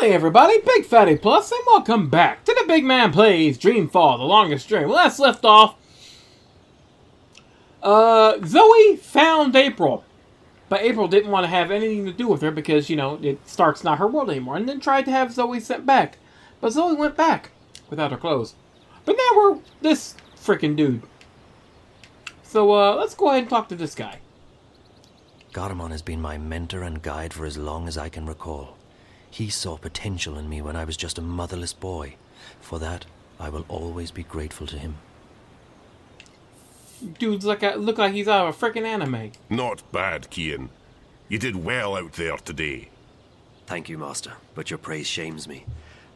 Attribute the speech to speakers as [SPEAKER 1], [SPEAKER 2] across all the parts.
[SPEAKER 1] Howdy everybody, BygPhattyPlus, and welcome back to the Big Man Plays Dreamfall, the longest dream. Last left off, Zoe found April, but April didn't want to have anything to do with her because, you know, Stark's not her world anymore, and then tried to have Zoe sent back. But Zoe went back without her clothes. But now we're this freaking dude. So, let's go ahead and talk to this guy.
[SPEAKER 2] Garamon has been my mentor and guide for as long as I can recall. He saw potential in me when I was just a motherless boy. For that, I will always be grateful to him.
[SPEAKER 1] Dude's look like he's out of a freaking anime.
[SPEAKER 3] Not bad, Kian. You did well out there today.
[SPEAKER 2] Thank you, Master, but your praise shames me.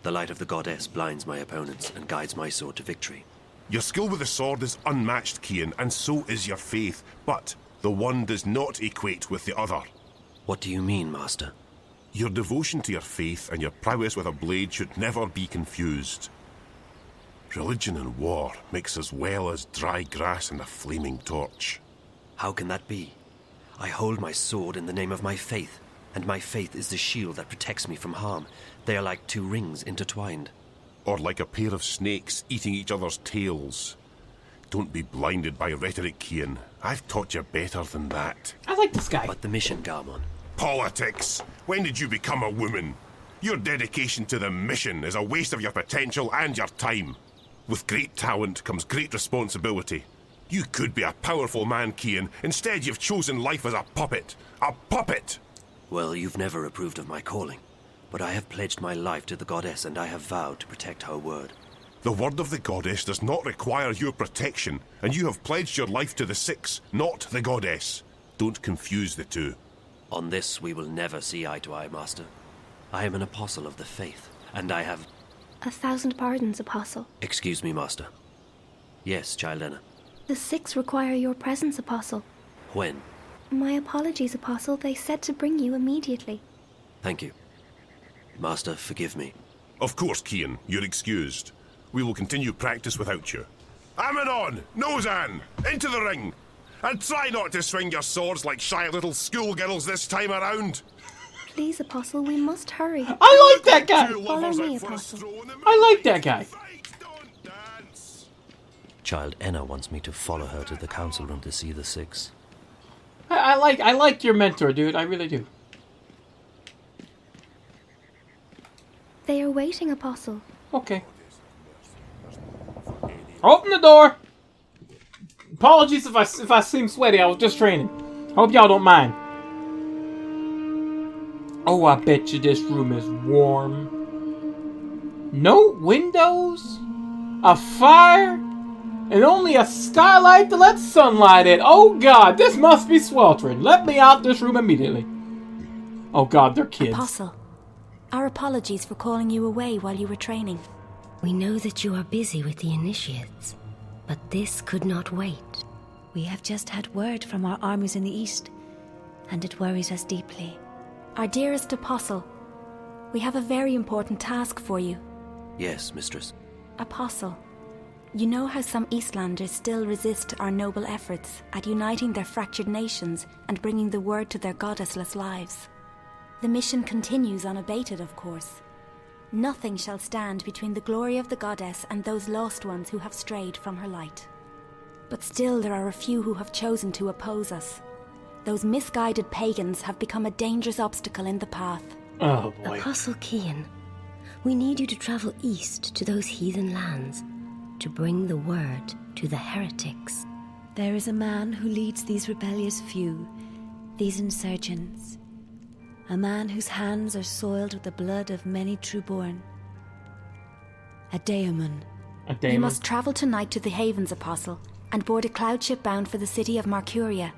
[SPEAKER 2] The light of the goddess blinds my opponents and guides my sword to victory.
[SPEAKER 3] Your skill with the sword is unmatched, Kian, and so is your faith, but the one does not equate with the other.
[SPEAKER 2] What do you mean, Master?
[SPEAKER 3] Your devotion to your faith and your prowess with a blade should never be confused. Religion and war mix as well as dry grass and a flaming torch.
[SPEAKER 2] How can that be? I hold my sword in the name of my faith, and my faith is the shield that protects me from harm. They are like two rings intertwined.
[SPEAKER 3] Or like a pair of snakes eating each other's tails. Don't be blinded by rhetoric, Kian. I've taught you better than that.
[SPEAKER 1] I like this guy.
[SPEAKER 2] But the mission, Garamon.
[SPEAKER 3] Politics! When did you become a woman? Your dedication to the mission is a waste of your potential and your time. With great talent comes great responsibility. You could be a powerful man, Kian. Instead, you've chosen life as a puppet. A puppet!
[SPEAKER 2] Well, you've never approved of my calling. But I have pledged my life to the goddess, and I have vowed to protect her word.
[SPEAKER 3] The word of the goddess does not require your protection, and you have pledged your life to the Six, not the goddess. Don't confuse the two.
[SPEAKER 2] On this, we will never see eye to eye, Master. I am an apostle of the faith, and I have...
[SPEAKER 4] 1,000 pardons, Apostle.
[SPEAKER 2] Excuse me, Master. Yes, Child Enna.
[SPEAKER 4] The Six require your presence, Apostle.
[SPEAKER 2] When?
[SPEAKER 4] My apologies, Apostle. They said to bring you immediately.
[SPEAKER 2] Thank you. Master, forgive me.
[SPEAKER 3] Of course, Kian, you're excused. We will continue practice without you. Ammonon! Nozan! Into the ring! And try not to swing your swords like shy little schoolgirls this time around!
[SPEAKER 4] Please, Apostle, we must hurry.
[SPEAKER 1] I like that guy!
[SPEAKER 4] Follow me, Apostle.
[SPEAKER 1] I like that guy.
[SPEAKER 2] Child Enna wants me to follow her to the council room to see the Six.
[SPEAKER 1] I like your mentor, dude. I really do.
[SPEAKER 4] They are waiting, Apostle.
[SPEAKER 1] Okay. Open the door! Apologies if I seem sweaty, I was just training. Hope y'all don't mind. Oh, I bet you this room is warm. No windows? A fire? And only a skylight to let sunlight in. Oh god, this must be sweltering. Let me out this room immediately. Oh god, they're kids.
[SPEAKER 5] Apostle, our apologies for calling you away while you were training.
[SPEAKER 6] We know that you are busy with the initiates, but this could not wait.
[SPEAKER 5] We have just had word from our armies in the east, and it worries us deeply. Our dearest Apostle, we have a very important task for you.
[SPEAKER 2] Yes, Mistress.
[SPEAKER 5] Apostle, you know how some Eastlanders still resist our noble efforts at uniting their fractured nations and bringing the word to their goddessless lives. The mission continues unabated, of course. Nothing shall stand between the glory of the goddess and those lost ones who have strayed from her light. But still there are a few who have chosen to oppose us. Those misguided pagans have become a dangerous obstacle in the path.
[SPEAKER 1] Oh boy.
[SPEAKER 6] Apostle Kian, we need you to travel east to those heathen lands to bring the word to the heretics.
[SPEAKER 5] There is a man who leads these rebellious few, these insurgents. A man whose hands are soiled with the blood of many true-born. A daemon.
[SPEAKER 1] A daemon.
[SPEAKER 5] You must travel tonight to the Havens, Apostle, and board a cloud ship bound for the city of Marcuria.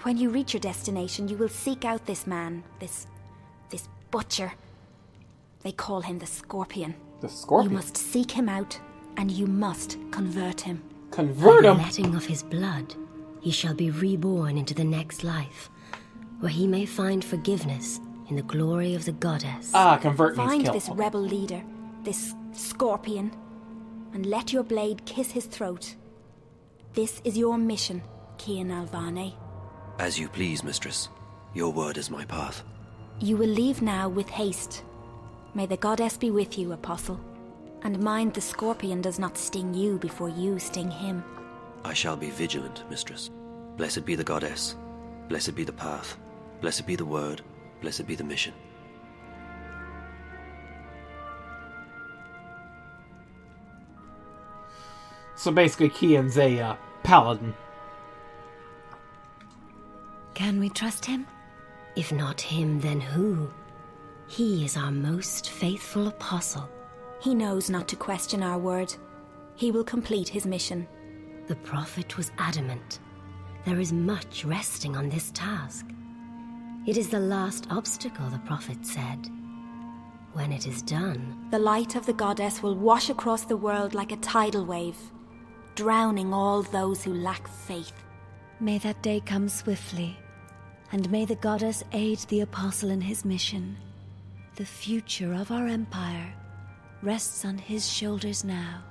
[SPEAKER 5] When you reach your destination, you will seek out this man, this butcher. They call him the Scorpion.
[SPEAKER 1] The Scorpion?
[SPEAKER 5] You must seek him out, and you must convert him.
[SPEAKER 1] Convert
[SPEAKER 6] By
[SPEAKER 1] him?
[SPEAKER 6] the letting of his blood, he shall be reborn into the next life, where he may find forgiveness in the glory of the goddess.
[SPEAKER 1] Ah, convert means
[SPEAKER 5] Find
[SPEAKER 1] kill.
[SPEAKER 5] this rebel leader, this Scorpion, and let your blade kiss his throat. This is your mission, Kian Alvane.
[SPEAKER 2] As you please, Mistress. Your word is my path.
[SPEAKER 5] You will leave now with haste. May the goddess be with you, Apostle. And mind the scorpion does not sting you before you sting him.
[SPEAKER 2] I shall be vigilant, mistress. Blessed be the goddess. Blessed be the path. Blessed be the word. Blessed be the mission.
[SPEAKER 1] So basically, Kian's a paladin.
[SPEAKER 5] Can we trust him?
[SPEAKER 6] If not him, then who? He is our most faithful apostle.
[SPEAKER 5] He knows not to question our word. He will complete his mission.
[SPEAKER 6] The prophet was adamant. There is much resting on this task. It is the last obstacle, the prophet said. When it is done,
[SPEAKER 5] The light of the goddess will wash across the world like a tidal wave, drowning all those who lack faith.
[SPEAKER 7] May that day come swiftly, and may the goddess aid the apostle in his mission. The future of our empire rests on his shoulders now.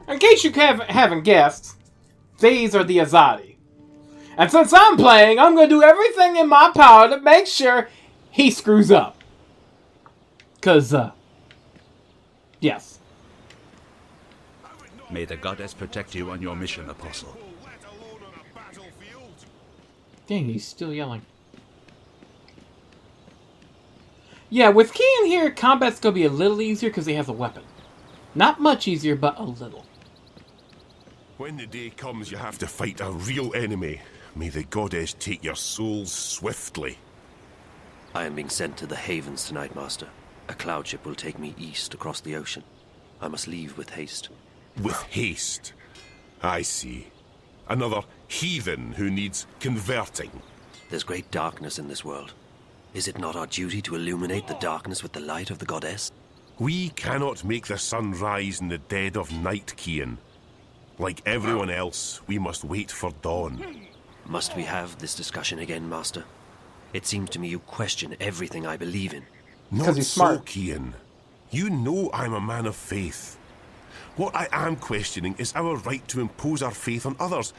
[SPEAKER 1] In case you haven't guessed, these are the Azadi. And since I'm playing, I'm going to do everything in my power to make sure he screws up. Because, yes.
[SPEAKER 8] May the goddess protect you on your mission, Apostle.
[SPEAKER 1] Dang, he's still yelling. Yeah, with Kian here, combat's going to be a little easier because he has a weapon. Not much easier, but a little.
[SPEAKER 3] When the day comes you have to fight a real enemy, may the goddess take your souls swiftly.
[SPEAKER 2] I am being sent to the Havens tonight, Master. A cloud ship will take me east across the ocean. I must leave with haste.
[SPEAKER 3] With haste. I see. Another heathen who needs converting.
[SPEAKER 2] There's great darkness in this world. Is it not our duty to illuminate the darkness with the light of the goddess?
[SPEAKER 3] We cannot make the sun rise in the dead of night, Kian. Like everyone else, we must wait for dawn.
[SPEAKER 2] Must we have this discussion again, Master? It seems to me you question everything I believe in.
[SPEAKER 3] Not
[SPEAKER 1] he's
[SPEAKER 3] so,
[SPEAKER 1] smart.
[SPEAKER 3] Kian. You know I'm a man of faith. What I am questioning is our right to impose our faith on others.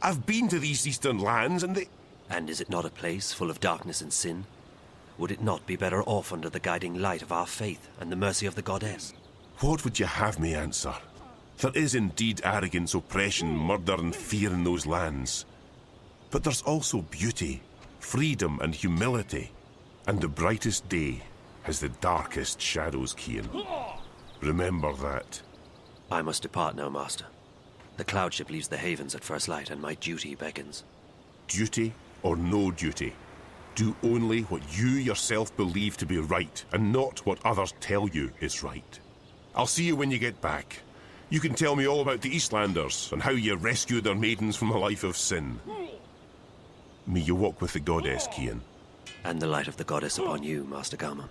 [SPEAKER 3] I've been to these eastern lands and they...
[SPEAKER 2] And is it not a place full of darkness and sin? Would it not be better off under the guiding light of our faith and the mercy of the goddess?
[SPEAKER 3] What would you have me answer? There is indeed arrogance, oppression, murder and fear in those lands. But there's also beauty, freedom and humility. And the brightest day has the darkest shadows, Kian. Remember that.
[SPEAKER 2] I must depart now, Master. The cloud ship leaves the Havens at first light, and my duty beckons.
[SPEAKER 3] Duty or no duty. Do only what you yourself believe to be right, and not what others tell you is right. I'll see you when you get back. You can tell me all about the Eastlanders, and how you rescued their maidens from a life of sin. May you walk with the goddess, Kian.
[SPEAKER 2] And the light of the goddess upon you, Master Garmon.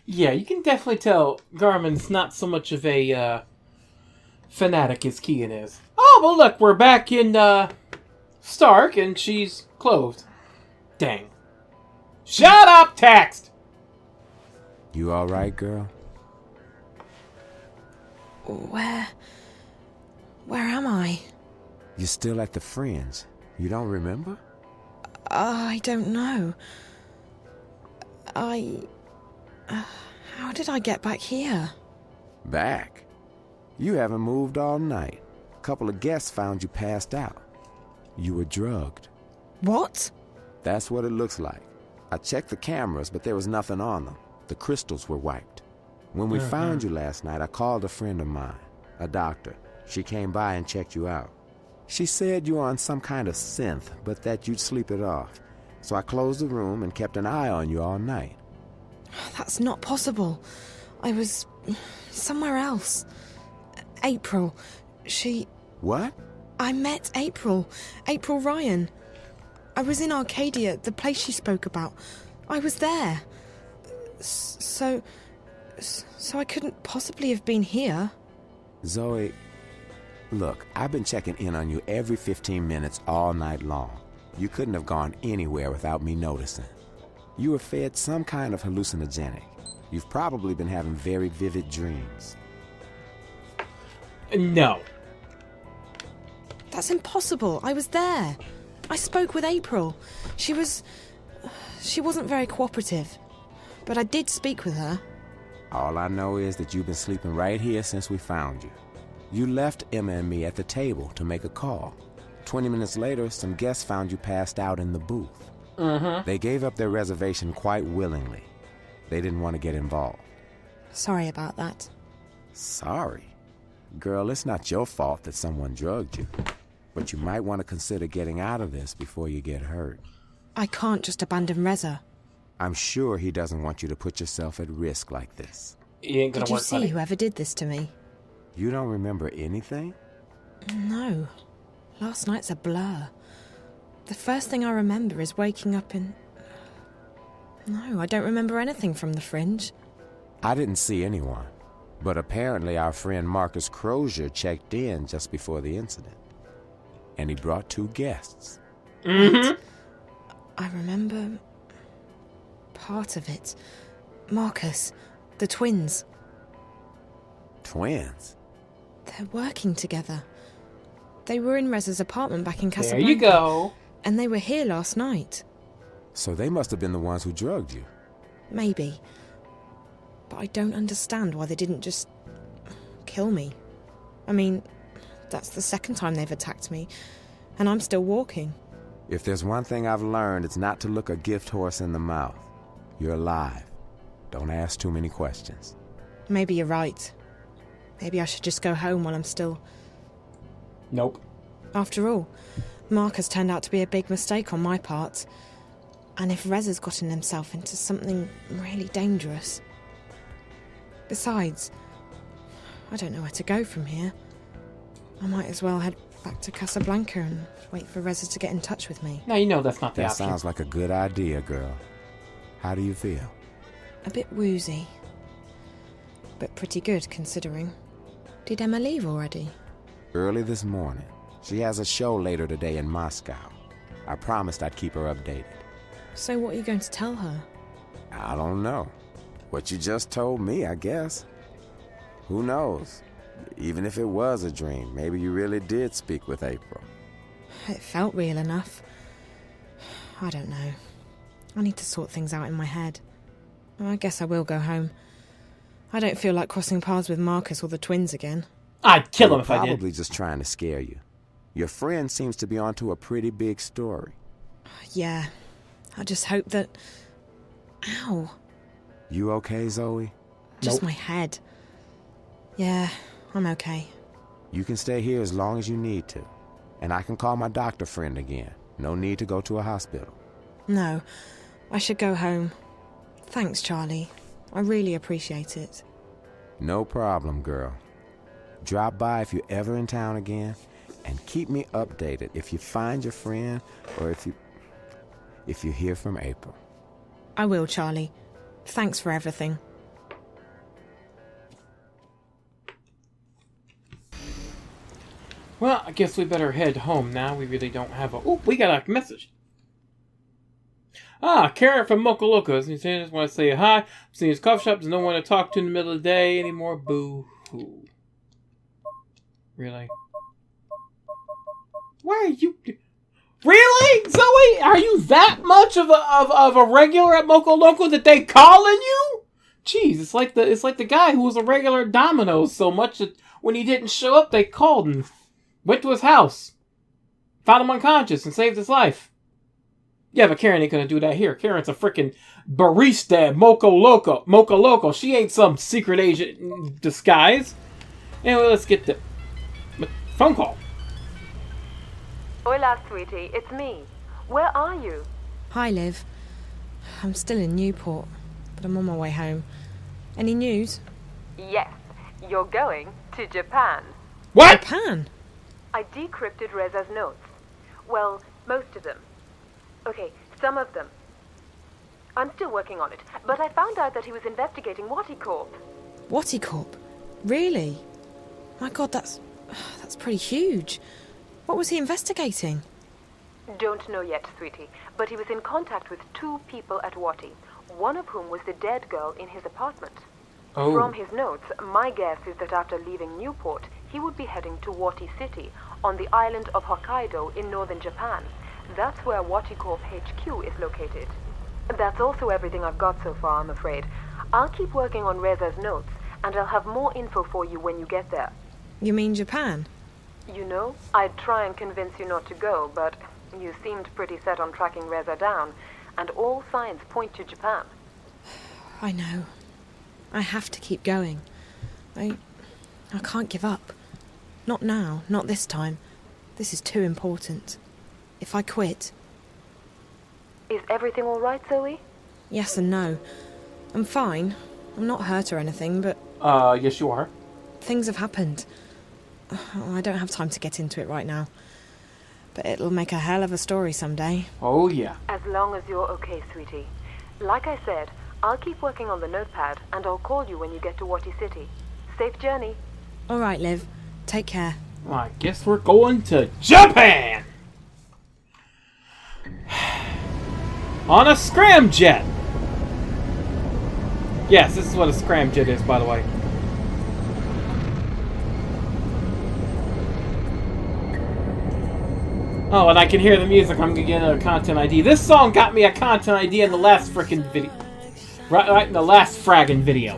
[SPEAKER 1] Yeah, you can definitely tell Garmin's not so much of a fanatic as Kian is. Oh, but look, we're back in Stark, and she's clothed. Dang. Shut up, text!
[SPEAKER 9] You alright, girl?
[SPEAKER 7] Where am I?
[SPEAKER 9] You're still at the Fringe. You don't remember?
[SPEAKER 7] I don't know. How did I get back here?
[SPEAKER 9] Back? You haven't moved all night. A couple of guests found you passed out. You were drugged.
[SPEAKER 7] What?
[SPEAKER 9] That's what it looks like. I checked the cameras, but there was nothing on them. The crystals were wiped. When we found you last night, I called a friend of mine, a doctor. She came by and checked you out. She said you were on some kind of synth, but that you'd sleep it off. So I closed the room and kept an eye on you all night.
[SPEAKER 7] That's not possible. I was somewhere else. April. She...
[SPEAKER 9] What?
[SPEAKER 7] I met April. April Ryan. I was in Arcadia, the place she spoke about. I was there. So I couldn't possibly have been here.
[SPEAKER 9] Zoe, look, I've been checking in on you every 15 minutes all night long. You couldn't have gone anywhere without me noticing. You were fed some kind of hallucinogenic. You've probably been having very vivid dreams.
[SPEAKER 1] No.
[SPEAKER 7] That's impossible. I was there. I spoke with April. She wasn't very cooperative. but I did speak with her.
[SPEAKER 9] All I know is that you've been sleeping right here since we found you. You left Emma and me at the table to make a call. 20 minutes later, some guests found you passed out in the booth. They gave up their reservation quite willingly. They didn't want to get involved.
[SPEAKER 7] Sorry about that.
[SPEAKER 9] Sorry? Girl, it's not your fault that someone drugged you. But you might want to consider getting out of this before you get hurt.
[SPEAKER 7] I can't just abandon Reza.
[SPEAKER 9] I'm sure he doesn't want you to put yourself at risk like this.
[SPEAKER 1] He ain't gonna
[SPEAKER 7] Did you
[SPEAKER 1] work,
[SPEAKER 7] see
[SPEAKER 1] buddy.
[SPEAKER 7] whoever did this to me?
[SPEAKER 9] You don't remember anything?
[SPEAKER 7] No. Last night's a blur. The first thing I remember is waking up in... No, I don't remember anything from the Fringe.
[SPEAKER 9] I didn't see anyone. But apparently our friend Marcus Crozier checked in just before the incident. And he brought 2 guests.
[SPEAKER 7] I remember... part of it. Marcus, the twins.
[SPEAKER 9] Twins?
[SPEAKER 7] They're working together. They were in Reza's apartment back in
[SPEAKER 1] There
[SPEAKER 7] Casablanca.
[SPEAKER 1] you go.
[SPEAKER 7] And they were here last night.
[SPEAKER 9] So they must have been the ones who drugged you.
[SPEAKER 7] Maybe. But I don't understand why they didn't just... kill me. I mean, that's the second time they've attacked me. And I'm still walking.
[SPEAKER 9] If there's one thing I've learned, it's not to look a gift horse in the mouth. You're alive. Don't ask too many questions.
[SPEAKER 7] Maybe you're right. Maybe I should just go home while I'm still...
[SPEAKER 1] Nope.
[SPEAKER 7] After all, Marcus turned out to be a big mistake on my part. And if Reza's gotten himself into something really dangerous... Besides, I don't know where to go from here. I might as well head back to Casablanca and wait for Reza to get in touch with me.
[SPEAKER 1] Now you know that's not the
[SPEAKER 9] That
[SPEAKER 1] option.
[SPEAKER 9] sounds like a good idea, girl. How do you feel?
[SPEAKER 7] A bit woozy. But pretty good, considering. Did Emma leave already?
[SPEAKER 9] Early this morning. She has a show later today in Moscow. I promised I'd keep her updated.
[SPEAKER 7] So what are you going to tell her?
[SPEAKER 9] I don't know. What you just told me, I guess. Who knows? Even if it was a dream, maybe you really did speak with April.
[SPEAKER 7] It felt real enough. I don't know. I need to sort things out in my head. I guess I will go home. I don't feel like crossing paths with Marcus or the twins again.
[SPEAKER 1] I'd kill him
[SPEAKER 9] They were
[SPEAKER 1] if I did.
[SPEAKER 9] probably just trying to scare you. Your friend seems to be onto a pretty big story.
[SPEAKER 7] Yeah. I just hope that... Ow.
[SPEAKER 9] You okay, Zoe?
[SPEAKER 7] Just
[SPEAKER 1] Nope.
[SPEAKER 7] my head. Yeah, I'm okay.
[SPEAKER 9] You can stay here as long as you need to. And I can call my doctor friend again. No need to go to a hospital.
[SPEAKER 7] No, I should go home. Thanks, Charlie. I really appreciate it.
[SPEAKER 9] No problem, girl. Drop by if you're ever in town again, and keep me updated if you find your friend or if you hear from April.
[SPEAKER 7] I will, Charlie. Thanks for everything.
[SPEAKER 1] Well, I guess we better head home now. We really don't have a... Oh, we got a message. Ah, Karen from Mocha Locos. He said, I just want to say hi. I'm seeing his coffee shop. There's no one to talk to in the middle of the day anymore. Boo-hoo. Really? Why are you... Really? Zoe? Are you that much of a regular at Mocha Loco that they calling you? Jeez, it's like the guy who was a regular at Domino's so much that when he didn't show up, they called and went to his house, found him unconscious, and saved his life. Yeah, but Karen ain't gonna do that here. Karen's a freaking barista at Mocha Loco. She ain't some secret agent in disguise. Anyway, let's get the phone call.
[SPEAKER 10] Hola, sweetie. It's me. Where are you?
[SPEAKER 7] Hi, Liv. I'm still in Newport, but I'm on my way home. Any news?
[SPEAKER 10] Yes. You're going to Japan.
[SPEAKER 1] What?
[SPEAKER 7] Japan?
[SPEAKER 10] I decrypted Reza's notes. Well, most of them. Okay, some of them. I'm still working on it, but I found out that he was investigating Watticorp.
[SPEAKER 7] Watticorp? Really? My God, that's pretty huge. What was he investigating?
[SPEAKER 10] Don't know yet, sweetie, but he was in contact with 2 people at Watti, one of whom was the dead girl in his apartment.
[SPEAKER 1] Oh.
[SPEAKER 10] From his notes, my guess is that after leaving Newport, he would be heading to Watti City, on the island of Hokkaido in northern Japan. That's where Watticorp HQ is located. That's also everything I've got so far, I'm afraid. I'll keep working on Reza's notes, and I'll have more info for you when you get there.
[SPEAKER 7] You mean Japan?
[SPEAKER 10] You know, I'd try and convince you not to go, but you seemed pretty set on tracking Reza down, and all signs point to Japan.
[SPEAKER 7] I know. I have to keep going. I can't give up. Not now, not this time. This is too important. If I quit...
[SPEAKER 10] Is everything all right, Zoe?
[SPEAKER 7] Yes and no. I'm fine. I'm not hurt or anything, but...
[SPEAKER 1] Yes you are.
[SPEAKER 7] Things have happened. I don't have time to get into it right now. But it'll make a hell of a story someday.
[SPEAKER 1] Oh, yeah.
[SPEAKER 10] As long as you're okay, sweetie. Like I said, I'll keep working on the notepad, and I'll call you when you get to Wati City. Safe journey.
[SPEAKER 7] All right, Liv. Take care.
[SPEAKER 1] Well, I guess we're going to Japan! On a scramjet! Yes, this is what a scramjet is, by the way. Oh, and I can hear the music. I'm gonna get a content ID. This song got me a content ID in the last frickin' video. Right in the last fraggin' video.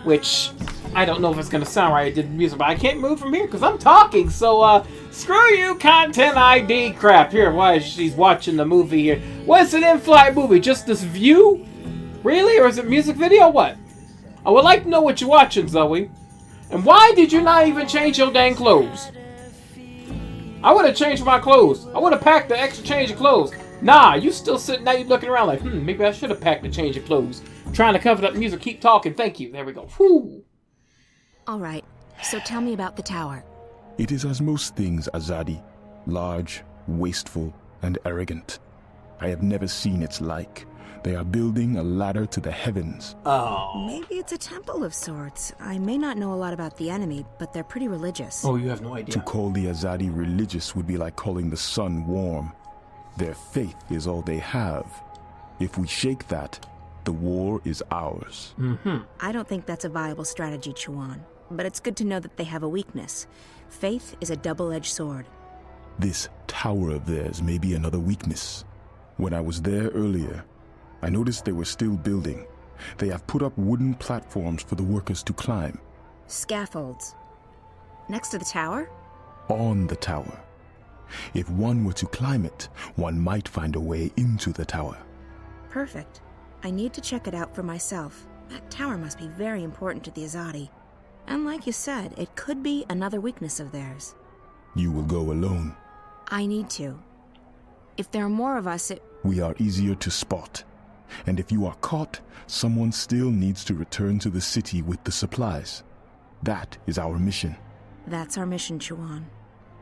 [SPEAKER 1] Which, I don't know if it's gonna sound right. I did the music, but I can't move from here because I'm talking. So, screw you, content ID crap. Here, why is she's watching the movie here? What's an in-flight movie? Just this view? Really? Or is it music video? What? I would like to know what you're watching, Zoe. And why did you not even change your dang clothes? I would have changed my clothes. I would have packed the extra change of clothes. Nah, you still sitting there, you looking around like, maybe I should have packed the change of clothes. Trying to cover up music, keep talking, thank you. There we go. Whew.
[SPEAKER 5] Alright, so tell me about the tower.
[SPEAKER 11] It is as most things, Azadi. Large, wasteful, and arrogant. I have never seen its like. They are building a ladder to the heavens.
[SPEAKER 1] Oh.
[SPEAKER 5] Maybe it's a temple of sorts. I may not know a lot about the enemy, but they're pretty religious.
[SPEAKER 1] Oh, you have no idea.
[SPEAKER 11] To call the Azadi religious would be like calling the sun warm. Their faith is all they have. If we shake that, the war is ours.
[SPEAKER 5] I don't think that's a viable strategy, Chuan. But it's good to know that they have a weakness. Faith is a double-edged sword.
[SPEAKER 11] This tower of theirs may be another weakness. When I was there earlier, I noticed they were still building. They have put up wooden platforms for the workers to climb.
[SPEAKER 5] Scaffolds. Next to the tower?
[SPEAKER 11] On the tower. If one were to climb it, one might find a way into the tower.
[SPEAKER 5] Perfect. I need to check it out for myself. That tower must be very important to the Azadi. And like you said, it could be another weakness of theirs.
[SPEAKER 11] You will go alone.
[SPEAKER 5] I need to. If there are more of us,
[SPEAKER 11] We are easier to spot. And if you are caught, someone still needs to return to the city with the supplies. That is our mission.
[SPEAKER 5] That's our mission, Chuan.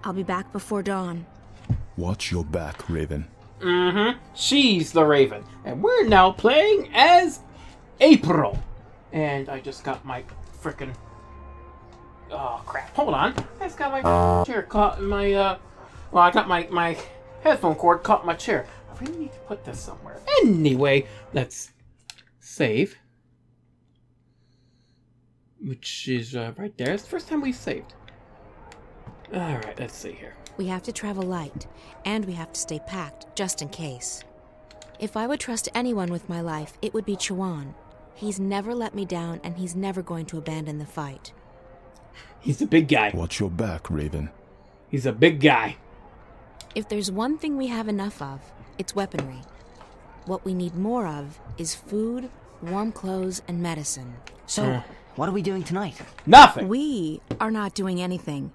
[SPEAKER 5] I'll be back before dawn.
[SPEAKER 11] Watch your back, Raven.
[SPEAKER 1] She's the Raven. And we're now playing as April. And I just got my frickin'... Oh, crap. Hold on. I just got my chair caught in my, Well, I got my headphone cord caught in my chair. I really need to put this somewhere. Anyway, let's save. Which is right there. It's the first time we've saved. Alright, let's see here.
[SPEAKER 5] We have to travel light, and we have to stay packed, just in case. If I would trust anyone with my life, it would be Chuan. He's never let me down, and he's never going to abandon the fight.
[SPEAKER 1] He's a big guy.
[SPEAKER 11] Watch your back, Raven.
[SPEAKER 1] He's a big guy.
[SPEAKER 5] If there's one thing we have enough of, it's weaponry. What we need more of is food, warm clothes, and medicine.
[SPEAKER 12] So, what are we doing tonight?
[SPEAKER 1] Nothing!
[SPEAKER 5] We are not doing anything.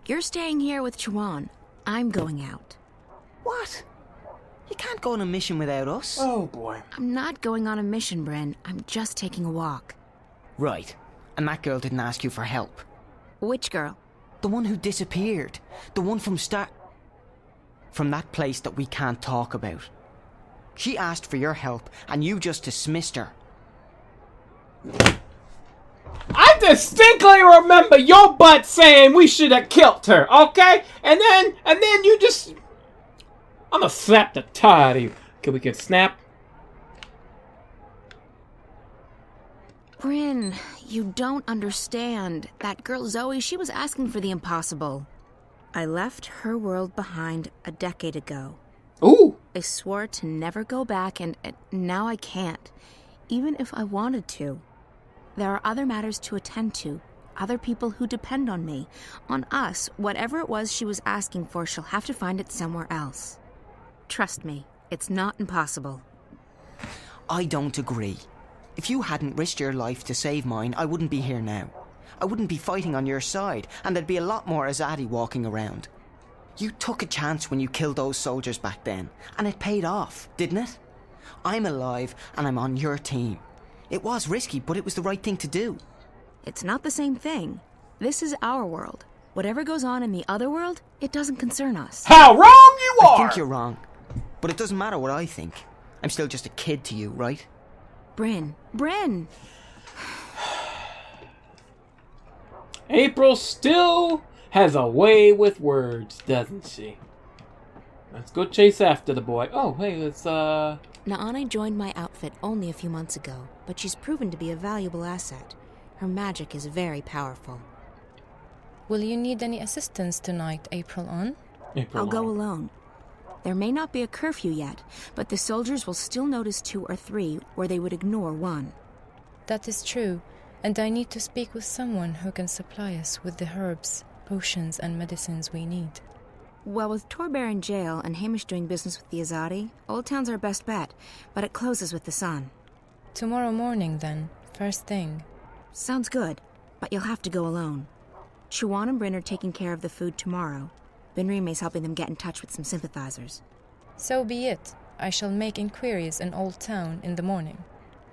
[SPEAKER 5] You're staying here with Chuan. I'm going out.
[SPEAKER 12] What? You can't go on a mission without us.
[SPEAKER 1] Oh, boy.
[SPEAKER 5] I'm not going on a mission, Bryn. I'm just taking a walk.
[SPEAKER 12] Right. And that girl didn't ask you for help.
[SPEAKER 5] Which girl?
[SPEAKER 12] The one who disappeared. The one from that place that we can't talk about. She asked for your help, and you just dismissed her.
[SPEAKER 1] I distinctly remember your butt saying we should have killed her, okay? And then you just... I'm gonna slap the tar out of you. Okay, we can snap.
[SPEAKER 5] Bryn, you don't understand. That girl Zoe, she was asking for the impossible. I left her world behind a decade ago.
[SPEAKER 1] Ooh!
[SPEAKER 13] I swore to never go back, and now I can't, even if I wanted to. There are other matters to attend to, other people who depend on me, on us. Whatever it was she was asking for, she'll have to find it somewhere else. Trust me, it's not impossible.
[SPEAKER 12] I don't agree. If you hadn't risked your life to save mine, I wouldn't be here now. I wouldn't be fighting on your side, and there'd be a lot more Azadi walking around. You took a chance when you killed those soldiers back then, and it paid off, didn't it? I'm alive, and I'm on your team. It was risky, but it was the right thing to do.
[SPEAKER 13] It's not the same thing. This is our world. Whatever goes on in the other world, it doesn't concern us.
[SPEAKER 1] How wrong you are!
[SPEAKER 12] I think you're wrong, but it doesn't matter what I think. I'm still just a kid to you, right?
[SPEAKER 13] Bryn.
[SPEAKER 1] April still has a way with words, doesn't she? Let's go chase after the boy. Oh, hey, let's,
[SPEAKER 13] Naane joined my outfit only a few months ago, but she's proven to be a valuable asset. Her magic is very powerful.
[SPEAKER 14] Will you need any assistance tonight, April on?
[SPEAKER 13] I'll go alone. There may not be a curfew yet, but the soldiers will still notice 2 or 3 where they would ignore 1.
[SPEAKER 14] That is true, and I need to speak with someone who can supply us with the herbs, potions, and medicines we need.
[SPEAKER 13] Well, with Torbear in jail and Hamish doing business with the Azadi, Old Town's our best bet, but it closes with the sun.
[SPEAKER 14] Tomorrow morning, then. First thing.
[SPEAKER 13] Sounds good, but you'll have to go alone. Siobhan and Bryn are taking care of the food tomorrow. Benrime's helping them get in touch with some sympathizers.
[SPEAKER 14] So be it. I shall make inquiries in Old Town in the morning.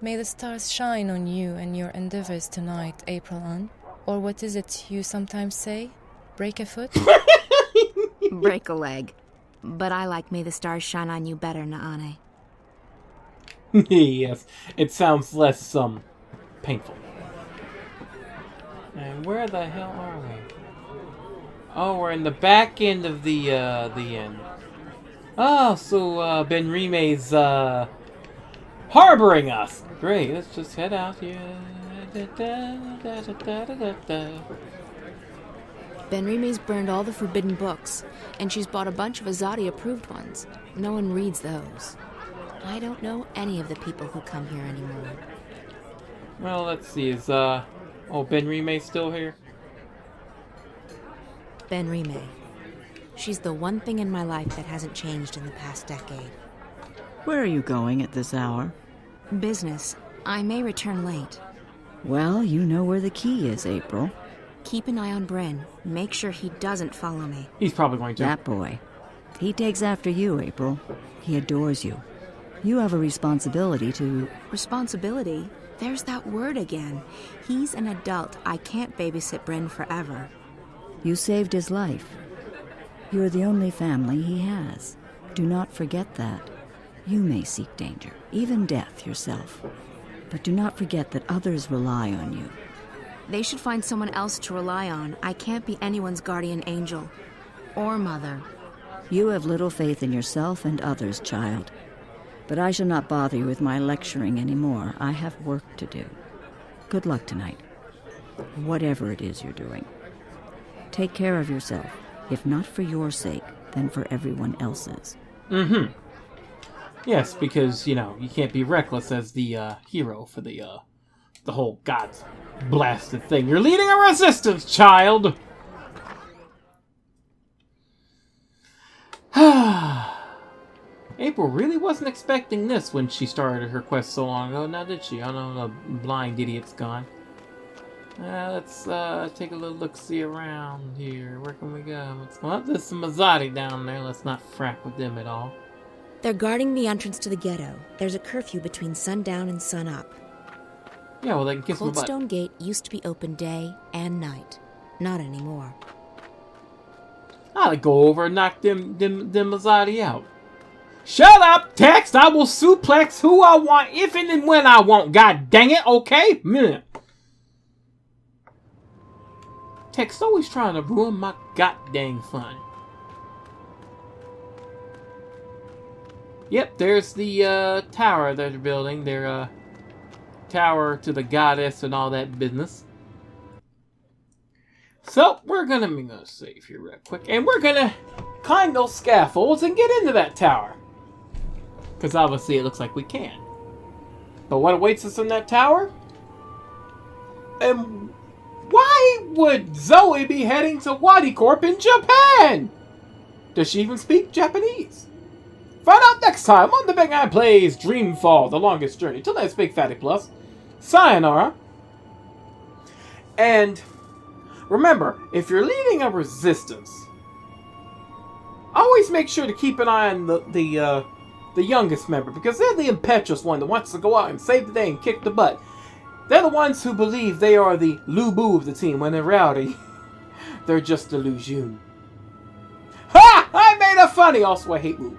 [SPEAKER 14] May the stars shine on you and your endeavors tonight, April on. Or what is it you sometimes say? Break a foot?
[SPEAKER 13] Break a leg. But I like May the Stars Shine on You better, Naane.
[SPEAKER 1] Yes, it sounds less, painful. And where the hell are we? Oh, we're in the back end of the end. Oh, so, Benrime's, harboring us. Great, let's just head out here.
[SPEAKER 13] Benrime's burned all the forbidden books, and she's bought a bunch of Azadi-approved ones. No one reads those. I don't know any of the people who come here anymore.
[SPEAKER 1] Well, let's see, is, Benrime still here?
[SPEAKER 13] Benrime. She's the one thing in my life that hasn't changed in the past decade.
[SPEAKER 15] Where are you going at this hour?
[SPEAKER 13] Business. I may return late.
[SPEAKER 15] Well, you know where the key is, April.
[SPEAKER 13] Keep an eye on Bryn. Make sure he doesn't follow me.
[SPEAKER 1] He's probably going to.
[SPEAKER 15] That boy. He takes after you, April. He adores you. You have a responsibility to...
[SPEAKER 13] Responsibility? There's that word again. He's an adult. I can't babysit Bryn forever.
[SPEAKER 15] You saved his life. You're the only family he has. Do not forget that. You may seek danger, even death yourself. But do not forget that others rely on you.
[SPEAKER 13] They should find someone else to rely on. I can't be anyone's guardian angel. Or mother.
[SPEAKER 15] You have little faith in yourself and others, child. But I shall not bother you with my lecturing anymore. I have work to do. Good luck tonight. Whatever it is you're doing. Take care of yourself. If not for your sake, then for everyone else's.
[SPEAKER 1] Mm-hmm. Yes, because, you can't be reckless as the hero for the whole God's blasted thing. You're leading a resistance, child! April really wasn't expecting this when she started her quest so long ago, now did she? Oh no, the blind idiot's gone. Let's take a little look-see around here. Where can we go? Well, there's some Azadi down there. Let's not frack with them at all.
[SPEAKER 13] They're guarding the entrance to the ghetto. There's a curfew between sundown and sunup.
[SPEAKER 1] Yeah, well, they can kiss my butt.
[SPEAKER 13] Coldstone Gate used to be open day and night. Not anymore.
[SPEAKER 1] I'll go over and knock them Azadi out. Shut up, Text! I will suplex who I want, if and when I want, god dang it, okay? Text always trying to ruin my goddamn fun. Yep, there's the tower that they're building. Their tower to the goddess and all that business. So, we're gonna save here real quick. And we're gonna climb those scaffolds and get into that tower. Because obviously it looks like we can. But what awaits us in that tower? And why would Zoe be heading to Wadi Corp in Japan? Does she even speak Japanese? Find out next time on The Big Guy Plays Dreamfall, The Longest Journey. Till then, it's BygPhattyPlus. Sayonara. And remember, if you're leading a resistance, always make sure to keep an eye on the youngest member, because they're the impetuous one that wants to go out and save the day and kick the butt. They're the ones who believe they are the Lu Bu of the team, when in reality, they're just the Lu Jun. Ha! I made a funny! Also, I hate Wu.